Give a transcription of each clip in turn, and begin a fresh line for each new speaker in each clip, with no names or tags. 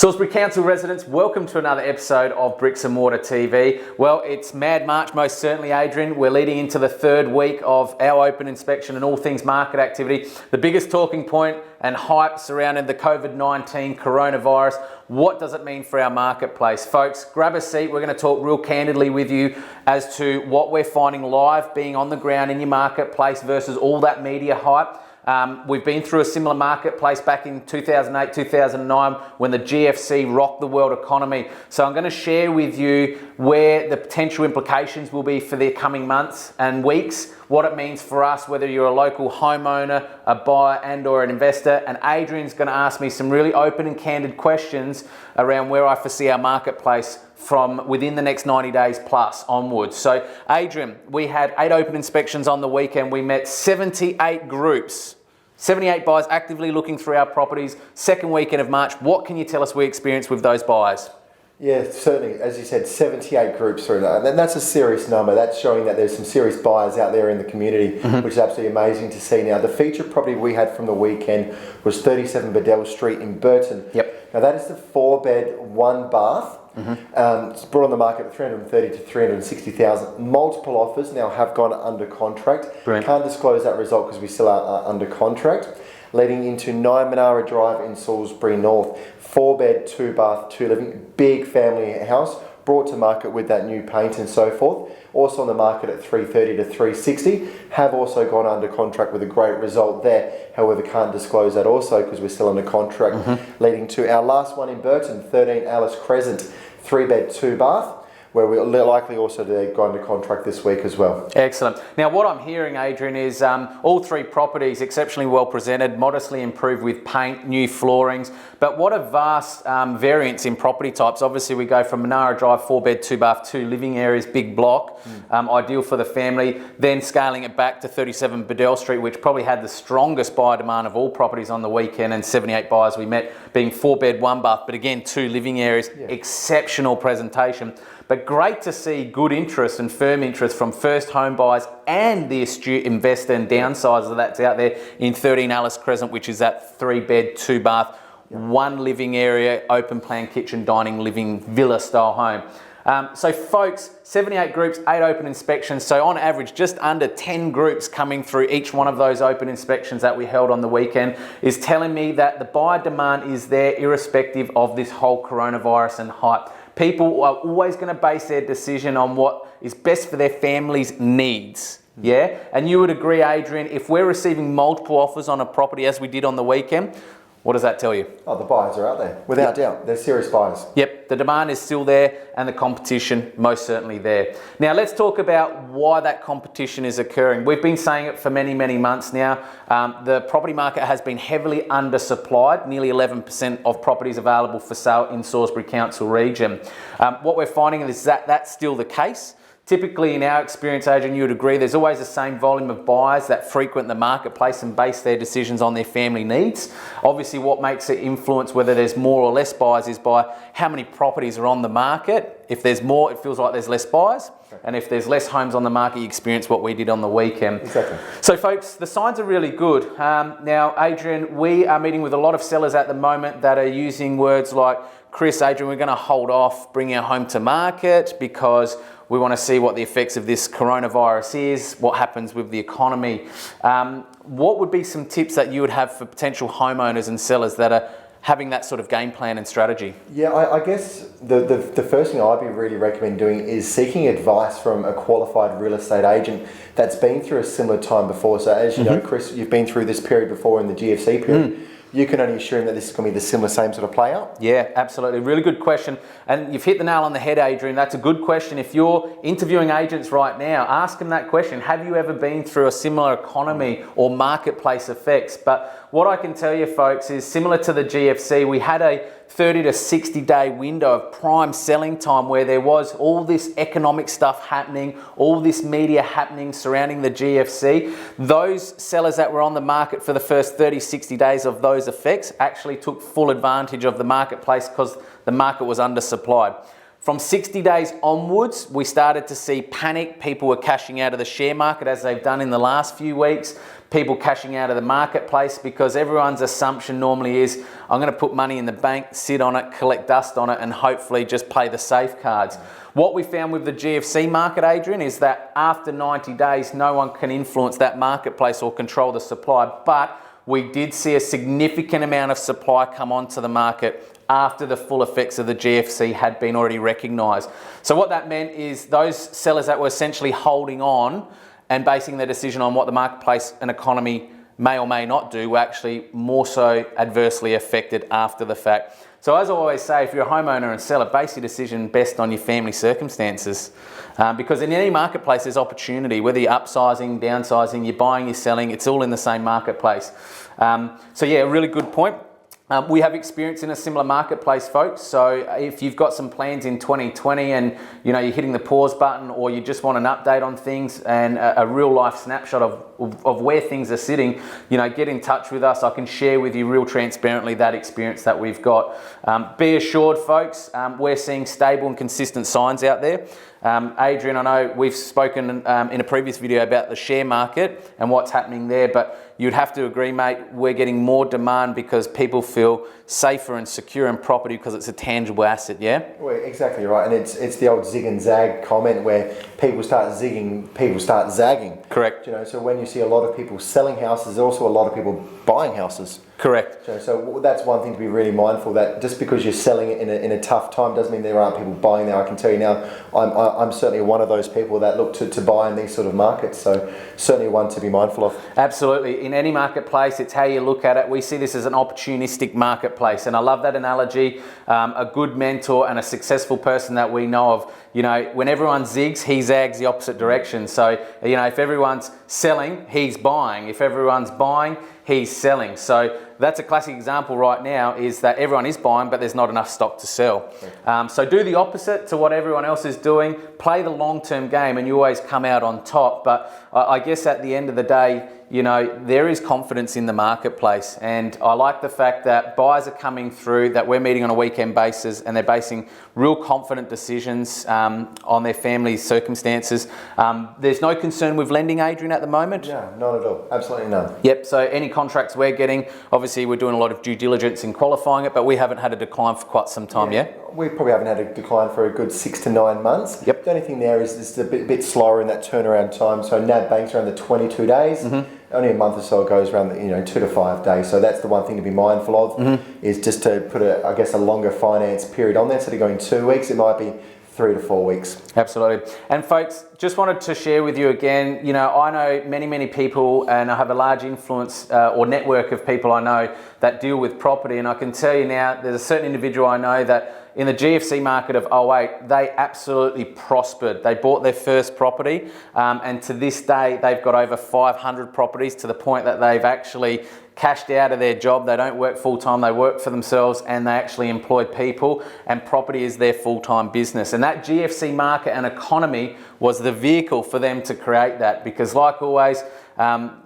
Salisbury Council residents, welcome to another episode of Bricks and Mortar TV. Well, it's Mad March, most certainly, Adrian. We're leading into the third week of our open inspection and all things market activity. The biggest talking point and hype surrounding the COVID-19 coronavirus. What does it mean for our marketplace? Folks, grab a seat. We're going to talk real candidly with you as to what we're finding live being on the ground in your marketplace versus all that media hype. We've been through a similar marketplace back in 2008, 2009 when the GFC rocked the world economy. So I'm going to share with you where the potential implications will be for the coming months and weeks, what it means for us, whether you're a local homeowner, a buyer and or an investor. And Adrian's going to ask me some really open and candid questions around where I foresee our marketplace from within the next 90 days plus onwards. So Adrian, we had 8 open inspections on the weekend. We met 78 groups, 78 buyers actively looking through our properties. Second weekend of March, what can you tell us we experienced with those buyers?
Yeah, certainly. As you said, 78 groups through that. And that's a serious number. That's showing that there's some serious buyers out there in the community, which is absolutely amazing to see. Now, the feature property we had from the weekend was 37 Bedell Street in Burton.
Yep.
Now, that is the 4-bed, 1-bath. It's brought on the market at 330 to 360,000. Multiple offers now have gone under contract.
Brilliant.
Can't disclose that result because we still are under contract. Leading into 9 Manara Drive in Salisbury North. 4-bed, 2-bath, 2-living, big family house, brought to market with that new paint and so forth. Also on the market at 330 to 360. Have also gone under contract with a great result there. However, can't disclose that also because we're still under contract. Leading to our last one in Burton, 13 Alice Crescent, 3-bed, 2-bath. Where we're likely also to go under contract this week as well.
Excellent. Now, what I'm hearing, Adrian, is all 3 properties exceptionally well presented, modestly improved with paint, new floorings, but what a vast variance in property types. Obviously, we go from Manara Drive, 4-bed, 2-bath, 2 living areas, big block, ideal for the family, then scaling it back to 37 Bedell Street, which probably had the strongest buyer demand of all properties on the weekend, and 78 buyers we met, being 4-bed, 1-bath, but again, 2 living areas, exceptional presentation. But great to see good interest and firm interest from first home buyers and the astute investor and downsizer that's out there in 13 Alice Crescent, which is that 3-bed, 2-bath, 1 living area, open plan kitchen, dining, living, villa style home. So folks, 78 groups, 8 open inspections. So on average, just under 10 groups coming through each one of those open inspections that we held on the weekend is telling me that the buyer demand is there irrespective of this whole coronavirus and hype. People are always going to base their decision on what is best for their family's needs. Yeah? And you would agree, Adrian, if we're receiving multiple offers on a property as we did on the weekend, what does that tell you?
Oh, the buyers are out there, without doubt. They're serious buyers.
Yep, the demand is still there and the competition most certainly there. Now let's talk about why that competition is occurring. We've been saying it for many, many months now. The property market has been heavily undersupplied, nearly 11% of properties available for sale in Salisbury Council region. What we're finding is that that's still the case. Typically, in our experience, Adrian, you would agree, there's always the same volume of buyers that frequent the marketplace and base their decisions on their family needs. Obviously, what makes it influence whether there's more or less buyers is by how many properties are on the market. If there's more, it feels like there's less buyers. And if there's less homes on the market, you experience what we did on the weekend.
Exactly.
So folks, the signs are really good. Now, Adrian, we are meeting with a lot of sellers at the moment that are using words like, Chris, Adrian, we're going to hold off bringing our home to market because we want to see what the effects of this coronavirus is, what happens with the economy. What would be some tips that you would have for potential homeowners and sellers that are having that sort of game plan and strategy?
Yeah, I guess the first thing I'd be really recommend doing is seeking advice from a qualified real estate agent that's been through a similar time before. So as you know, Chris, you've been through this period before in the GFC period. You can only assume that this is going to be the same sort of play out?
Yeah, absolutely. Really good question. And you've hit the nail on the head, Adrian. That's a good question. If you're interviewing agents right now, ask them that question. Have you ever been through a similar economy or marketplace effects? But what I can tell you, folks, is similar to the GFC, we had a 30 to 60 day window of prime selling time where there was all this economic stuff happening, all this media happening surrounding the GFC. Those sellers that were on the market for the first 30, 60 days of those effects actually took full advantage of the marketplace because the market was undersupplied. From 60 days onwards, we started to see panic. People were cashing out of the share market as they've done in the last few weeks. People cashing out of the marketplace because everyone's assumption normally is, I'm going to put money in the bank, sit on it, collect dust on it, and hopefully just play the safe cards. What we found with the GFC market, Adrian, is that after 90 days, no one can influence that marketplace or control the supply, but we did see a significant amount of supply come onto the market after the full effects of the GFC had been already recognised. So what that meant is those sellers that were essentially holding on and basing their decision on what the marketplace and economy may or may not do were actually more so adversely affected after the fact. So as I always say, if you're a homeowner and seller, base your decision best on your family circumstances. Because in any marketplace, there's opportunity, whether you're upsizing, downsizing, you're buying, you're selling, it's all in the same marketplace. So yeah, a really good point. We have experience in a similar marketplace, folks. So if you've got some plans in 2020 and you're hitting the pause button, or you just want an update on things and a real life snapshot of where things are sitting, get in touch with us. I can share with you real transparently that experience that we've got. Be assured, folks, we're seeing stable and consistent signs out there. Adrian, I know we've spoken in a previous video about the share market and what's happening there, but you'd have to agree, mate, we're getting more demand because people feel safer and secure in property because it's a tangible asset, yeah?
Well, exactly right, and it's the old Zig and Zag comment where people start zigging, people start zagging.
Correct.
So when you see a lot of people selling houses, there's also a lot of people buying houses.
Correct.
So that's one thing to be really mindful, that just because you're selling it in a tough time doesn't mean there aren't people buying there. I can tell you now, I'm certainly one of those people that look to buy in these sort of markets, so certainly one to be mindful of.
Absolutely. In any marketplace, it's how you look at it. We see this as an opportunistic marketplace, and I love that analogy. A good mentor and a successful person that we know of, when everyone zigs, he zags the opposite direction. So, if everyone's selling, he's buying. If everyone's buying, he's selling. So that's a classic example right now, is that everyone is buying, but there's not enough stock to sell. So do the opposite to what everyone else is doing. Play the long-term game and you always come out on top. But I guess at the end of the day, there is confidence in the marketplace. And I like the fact that buyers are coming through, that we're meeting on a weekend basis, and they're basing real confident decisions on their family's circumstances. There's no concern with lending, Adrian, at the moment?
No, not at all. Absolutely none.
Yep, so any contracts we're getting, obviously we're doing a lot of due diligence in qualifying it, but we haven't had a decline for quite some time, yeah?
We probably haven't had a decline for a good 6 to 9 months.
Yep.
The only thing there is it's a bit slower in that turnaround time. So NAB Bank's around the 22 days. Mm-hmm. Only a month or so goes around the 2 to 5 days. So that's the one thing to be mindful of, mm-hmm. is just to put a longer finance period on there. Instead of going 2 weeks, it might be 3 to 4 weeks.
Absolutely. And folks, just wanted to share with you again, I know many people, and I have a large influence or network of people I know that deal with property. And I can tell you now, there's a certain individual I know that in the GFC market of 08, they absolutely prospered. They bought their first property, and to this day, they've got over 500 properties, to the point that they've actually cashed out of their job. They don't work full-time, they work for themselves, and they actually employ people, and property is their full-time business. And that GFC market and economy was the vehicle for them to create that, because like always,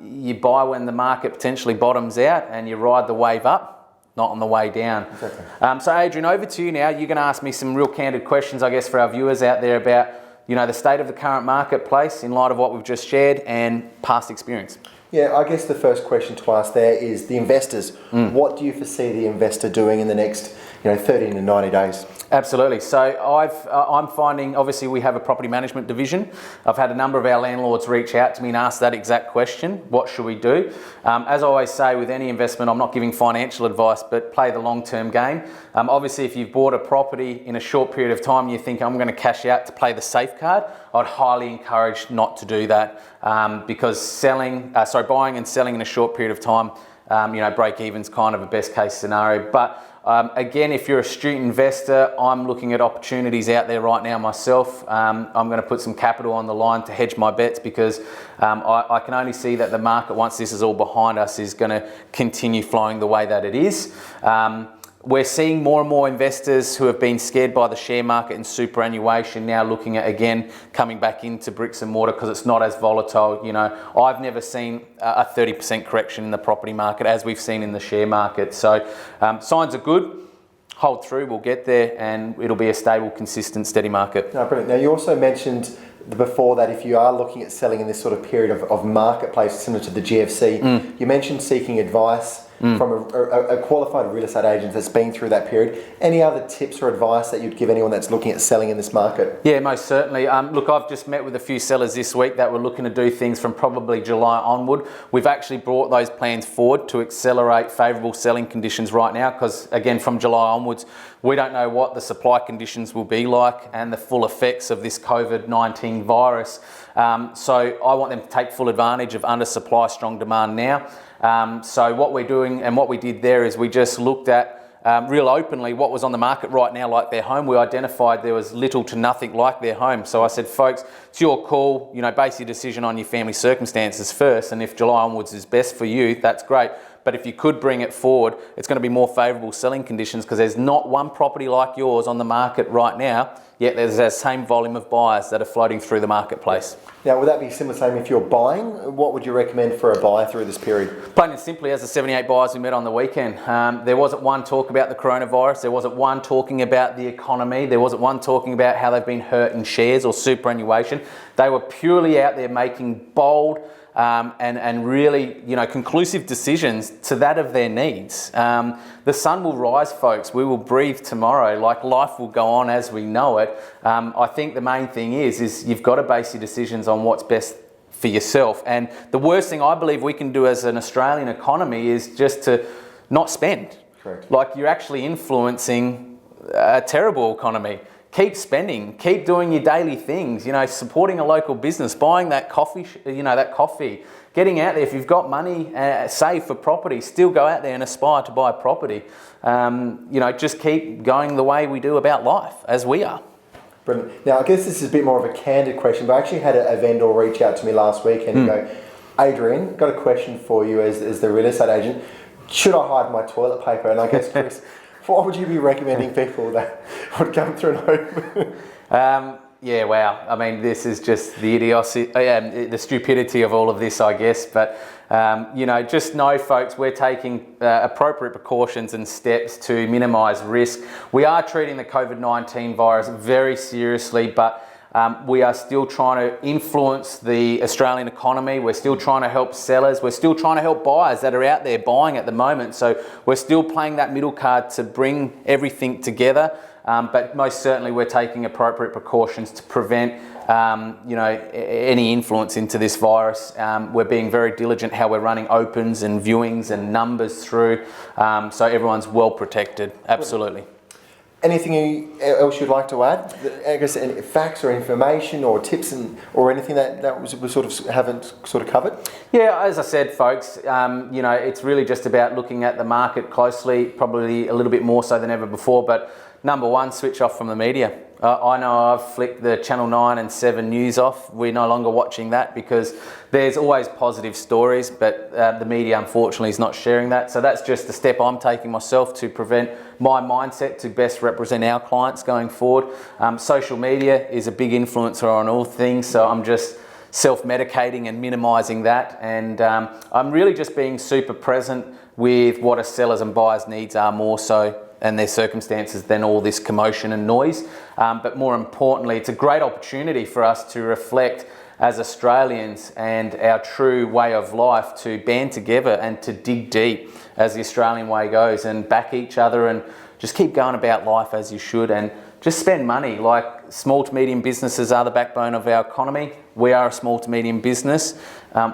you buy when the market potentially bottoms out and you ride the wave up, not on the way down.
Exactly.
So Adrian, over to you now. You're going to ask me some real candid questions, I guess, for our viewers out there about, the state of the current marketplace in light of what we've just shared and past experience.
Yeah, I guess the first question to ask there is the investors. What do you foresee the investor doing in the next 30 to 90 days?
Absolutely. So I'm finding, obviously we have a property management division. I've had a number of our landlords reach out to me and ask that exact question. What should we do? As I always say with any investment, I'm not giving financial advice, but play the long-term game. Obviously, if you've bought a property in a short period of time, you think I'm going to cash out to play the safe card, I'd highly encourage not to do that, because buying and selling in a short period of time, break even's kind of a best case scenario. But again, if you're a astute investor, I'm looking at opportunities out there right now myself. I'm going to put some capital on the line to hedge my bets, because I can only see that the market, once this is all behind us, is going to continue flowing the way that it is. We're seeing more and more investors who have been scared by the share market and superannuation now looking at, again, coming back into bricks and mortar because it's not as volatile. I've never seen a 30% correction in the property market as we've seen in the share market. So signs are good. hold through, we'll get there, and it'll be a stable, consistent, steady market.
No, brilliant. Now, you also mentioned before that if you are looking at selling in this sort of period of marketplace similar to the GFC, you mentioned seeking advice from a qualified real estate agent that's been through that period. Any other tips or advice that you'd give anyone that's looking at selling in this market?
Yeah, most certainly. Look, I've just met with a few sellers this week that were looking to do things from probably July onward. We've actually brought those plans forward to accelerate favourable selling conditions right now because, again, from July onwards, we don't know what the supply conditions will be like and the full effects of this COVID-19 virus. So I want them to take full advantage of undersupply, strong demand now. So what we're doing and what we did there is we just looked at real openly what was on the market right now like their home. We identified there was little to nothing like their home. So I said, folks, it's your call, base your decision on your family circumstances first, and if July onwards is best for you, that's great. But if you could bring it forward, it's going to be more favourable selling conditions because there's not one property like yours on the market right now, yet there's that same volume of buyers that are floating through the marketplace.
Now, would that be similar same if you're buying? What would you recommend for a buyer through this period?
Plain and simply, as the 78 buyers we met on the weekend, there wasn't one talk about the coronavirus, there wasn't one talking about the economy, there wasn't one talking about how they've been hurt in shares or superannuation. They were purely out there making bold and really, conclusive decisions to that of their needs. The sun will rise, folks. We will breathe tomorrow. Like, life will go on as we know it. I think the main thing is you've got to base your decisions on what's best for yourself. And the worst thing I believe we can do as an Australian economy is just to not spend.
Correct.
Like, you're actually influencing a terrible economy. Keep spending, keep doing your daily things, supporting a local business, buying that coffee, getting out there. If you've got money saved for property, still go out there and aspire to buy property. Just keep going the way we do about life, as we are.
Brilliant. Now, I guess this is a bit more of a candid question, but I actually had a vendor reach out to me last week and go, Adrian, got a question for you as the real estate agent. Should I hide my toilet paper? And I guess, Chris, what would you be recommending people that would come through and home?
Yeah, wow. I mean, this is just the idiocy, the stupidity of all of this, I guess. But, just know, folks, we're taking appropriate precautions and steps to minimise risk. We are treating the COVID-19 virus very seriously, but we are still trying to influence the Australian economy. We're still trying to help sellers. We're still trying to help buyers that are out there buying at the moment. So we're still playing that middle card to bring everything together. But most certainly we're taking appropriate precautions to prevent any influence into this virus. We're being very diligent how we're running opens and viewings and numbers through. So everyone's well protected. Absolutely.
Anything else you'd like to add? I guess any facts or information or tips or anything that we sort of haven't sort of covered? Yeah,
as I said, folks, it's really just about looking at the market closely, probably a little bit more so than ever before. But number one, switch off from the media. I know I've flicked the Channel 9 and 7 news off. We're no longer watching that because there's always positive stories, but the media unfortunately is not sharing that. So that's just the step I'm taking myself to prevent my mindset to best represent our clients going forward. Social media is a big influencer on all things, so I'm just self-medicating and minimising that. And I'm really just being super present with what a seller's and buyer's needs are more so and their circumstances than all this commotion and noise. But more importantly, it's a great opportunity for us to reflect as Australians and our true way of life, to band together and to dig deep as the Australian way goes and back each other and just keep going about life as you should and just spend money. Like, small to medium businesses are the backbone of our economy. We are a small to medium business.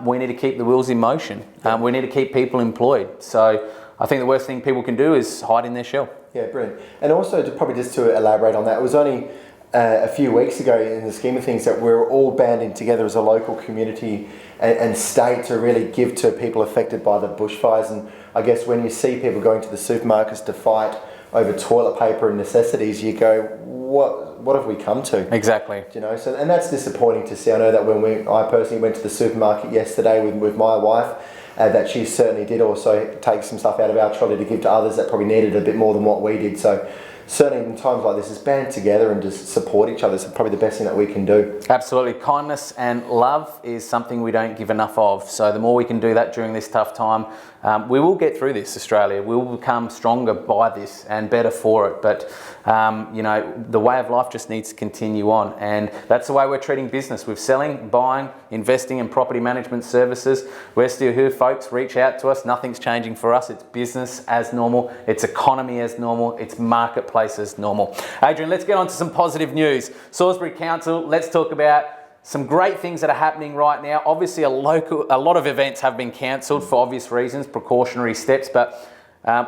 We need to keep the wheels in motion. We need to keep people employed. So I think the worst thing people can do is hide in their shell. Yeah, brilliant. And also, just to elaborate on that, it was only a few weeks ago in the scheme of things that we're all banding together as a local community and state to really give to people affected by the bushfires. And I guess when you see people going to the supermarkets to fight over toilet paper and necessities, you go, what have we come to? Exactly. So, and that's disappointing to see. I know that I personally went to the supermarket yesterday with my wife, that she certainly did also take some stuff out of our trolley to give to others that probably needed a bit more than what we did. So
certainly in times like this, is band together and just support each other. It's probably the best thing that we can do.
Absolutely. Kindness and love is something we don't give enough of. So the more we can do that during this tough time, we will get through this, Australia. We will become stronger by this and better for it. But, you know, the way of life just needs to continue on. And that's the way we're treating business. We're selling, buying, investing in property management services. We're still here, folks. Reach out to us. Nothing's changing for us. It's business as normal. It's economy as normal. It's marketplace as normal. Adrian, let's get on to some positive news. Salisbury Council, let's talk about some great things that are happening right now. Obviously, a lot of events have been cancelled for obvious reasons, precautionary steps, but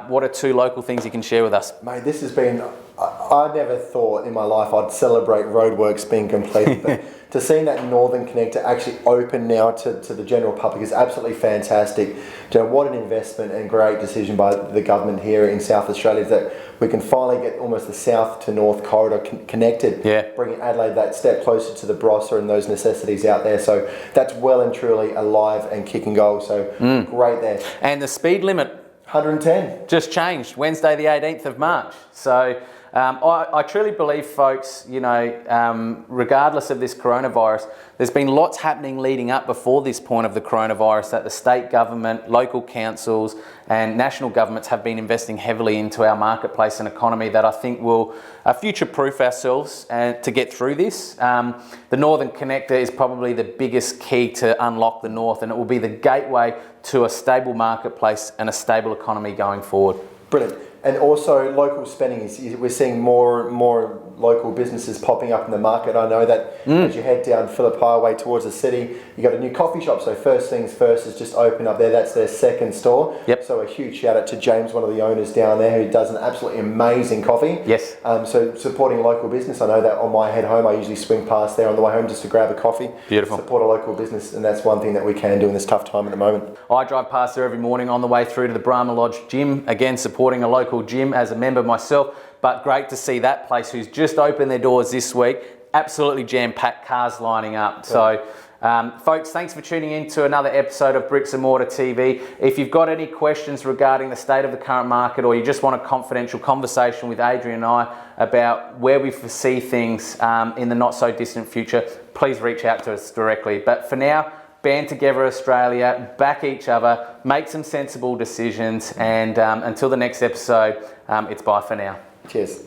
what are 2 local things you can share with us?
Mate, this has been, I never thought in my life I'd celebrate roadworks being completed, but to see that Northern Connector actually open now to the general public is absolutely fantastic. You know, what an investment and great decision by the government here in South Australia, that we can finally get almost the south to north corridor connected, bringing Adelaide that step closer to the Barossa and those necessities out there. So that's well and truly alive and kicking goal. So great there.
And the speed limit
110.
Just changed Wednesday the 18th of March. So I truly believe, folks, you know, regardless of this coronavirus, there's been lots happening leading up before this point of the coronavirus that the state government, local councils and national governments have been investing heavily into our marketplace and economy that I think will future-proof ourselves to get through this. The Northern Connector is probably the biggest key to unlock the North, and it will be the gateway to a stable marketplace and a stable economy going forward.
Brilliant. And also local spending, we're seeing more local businesses popping up in the market. I know that as you head down Phillip Highway towards the city, you got a new coffee shop. So first things first is just open up there. That's their second store.
Yep.
So a huge shout out to James, one of the owners down there, who does an absolutely amazing coffee.
Yes.
So supporting local business. I know that on my head home, I usually swing past there on the way home just to grab a coffee.
Beautiful.
Support a local business, and that's one thing that we can do in this tough time at the moment.
I drive past there every morning on the way through to the Brahma Lodge gym. Again, supporting a local gym as a member myself, but great to see that place, who's just opened their doors this week, absolutely jam-packed, cars lining up. So folks, thanks for tuning in to another episode of Bricks and Mortar TV. If you've got any questions regarding the state of the current market, or you just want a confidential conversation with Adrian and I about where we foresee things in the not so distant future, please reach out to us directly. But for now, band together, Australia, back each other, make some sensible decisions, and until the next episode, it's bye for now.
Cheers.